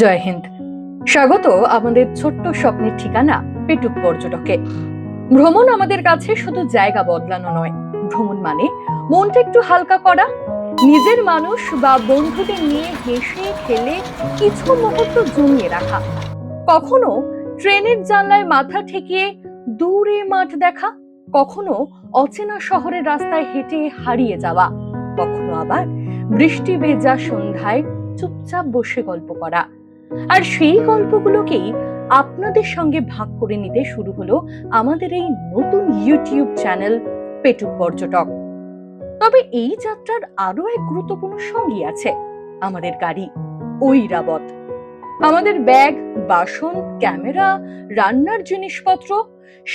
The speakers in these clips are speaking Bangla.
জয় হিন্দ। স্বাগত আমাদের ছোট্ট স্বপ্নের ঠিকানা পেটুক পর্যটকে। ভ্রমণ আমাদের কাছে শুধু জায়গা বদলানো নয়, ভ্রমণ মানে মনটা একটু হালকা করা, নিজের মানুষ বা বন্ধুদের নিয়ে হেসে খেলে কিছু মুহূর্ত জমিয়ে রাখা, কখনো ট্রেনের জানলায় মাথা ঠেকিয়ে দূরে মাঠ দেখা, কখনো অচেনা শহরের রাস্তায় হেঁটে হারিয়ে যাওয়া, কখনো আবার বৃষ্টি ভেজা সন্ধ্যায় চুপচাপ বসে গল্প করা। আর সেই গল্পগুলোকেই আপনাদের সঙ্গে ভাগ করে নিতে শুরু হলো আমাদের এই নতুন ইউটিউব চ্যানেল পেটুক পর্যটক। তবে এই যাত্রার আরো এক গুরুত্বপূর্ণ সঙ্গী আছে, আমাদের গাড়ি ঐরাবত। আমাদের ব্যাগ, বাসন, ক্যামেরা, রান্নার জিনিসপত্র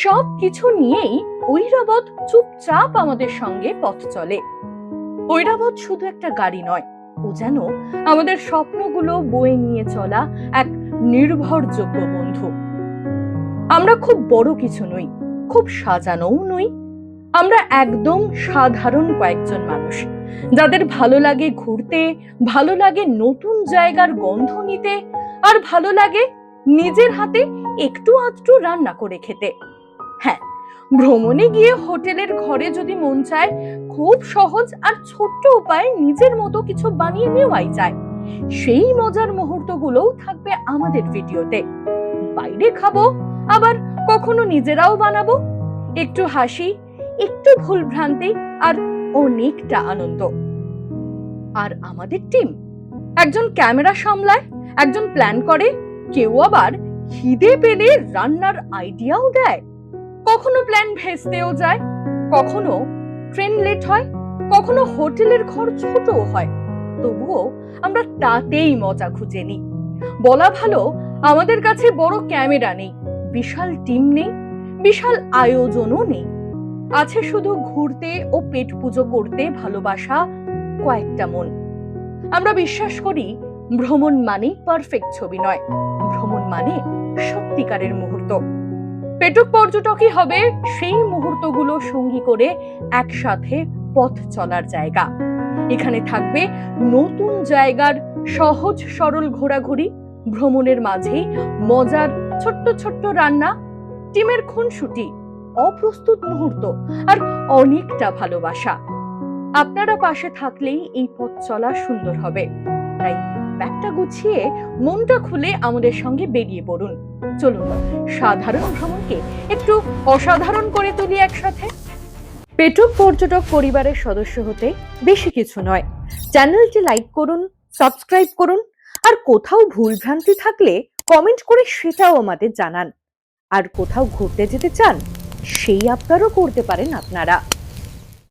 সব কিছু নিয়েই ঐরাবত চুপচাপ আমাদের সঙ্গে পথ চলে। ঐরাবত শুধু একটা গাড়ি নয়, ও যেন আমাদের স্বপ্নগুলো বয়ে নিয়ে চলা এক নির্ভরযোগ্য বন্ধু। আমরা খুব বড় কিছু নই, খুব সাজানোও নই, আমরা একদম সাধারণ কয়েকজন মানুষ, যাদের ভালো লাগে ঘুরতে, ভালো লাগে নতুন জায়গার গন্ধ নিতে, আর ভালো লাগে নিজের হাতে একটু আধটু রান্না করে খেতে। হ্যাঁ, ভ্রমণে গিয়ে হোটেলের ঘরে যদি মন চায়, খুব সহজ আর ছোট্ট উপায়ে নিজের মতো কিছু বানিয়ে নেওয়াই যায়। সেই মজার মুহূর্তগুলোও থাকবে আমাদের ভিডিওতে। বাইরে খাবো, আবার কখনো নিজেরাও বানাবো, একটু হাসি, একটু ভুলভ্রান্তি, আর অনেকটা আনন্দ। আর আমাদের টিম, একজন ক্যামেরা সামলায়, একজন প্ল্যান করে, কেউ আবার খিদে পেলে রান্নার আইডিয়াও দেয়। কখনো প্ল্যান ভেস্তেও যায়, কখনো ট্রেন লেট হয়, কখনো হোটেলের ঘর ছোটও হয়, তবুও আমরা তাতেই মজা খুঁজে নিই। বলা ভালো, আমাদের কাছে বড় ক্যামেরা নেই, বিশাল টিম নেই, বিশাল আয়োজনও নেই, আছে শুধু ঘুরতে ও পেট পুজো করতে ভালোবাসা কয়েকটা মন। আমরা বিশ্বাস করি, ভ্রমণ মানে পারফেক্ট ছবি নয়, ভ্রমণ মানে সত্যিকারের মুহূর্ত। পেটুক পর্যটকই হবে সেই মুহূর্তগুলো সঙ্গী করে একসাথে পথ চলার জায়গা। এখানে থাকবে নতুন জায়গার সহজ সরল ঘোরাঘুরি, ভ্রমণের মাঝেই মজার ছোট্ট ছোট্ট রান্না, টিমের খুনসুটি, অপ্রস্তুত মুহূর্ত, আর অনেকটা ভালোবাসা। আপনারা পাশে থাকলেই এই পথ চলা সুন্দর হবে। তাই ব্যাগটা গুছিয়ে মনটা খুলে আমাদের সঙ্গে বেরিয়ে পড়ুন। চলুন সাধারণ ভ্রমণকে একটু অসাধারণ করে তুলি একসাথে। পেটুক পর্যটক পরিবারের সদস্য হতে বেশি কিছু নয়, চ্যানেলটি লাইক করুন, সাবস্ক্রাইব করুন, আর কোথাও ভুলভ্রান্তি থাকলে কমেন্ট করে সেটাও আমাদের জানান। আর কোথাও ঘুরতে যেতে চান, সেই আপনারও করতে পারেন আপনারা।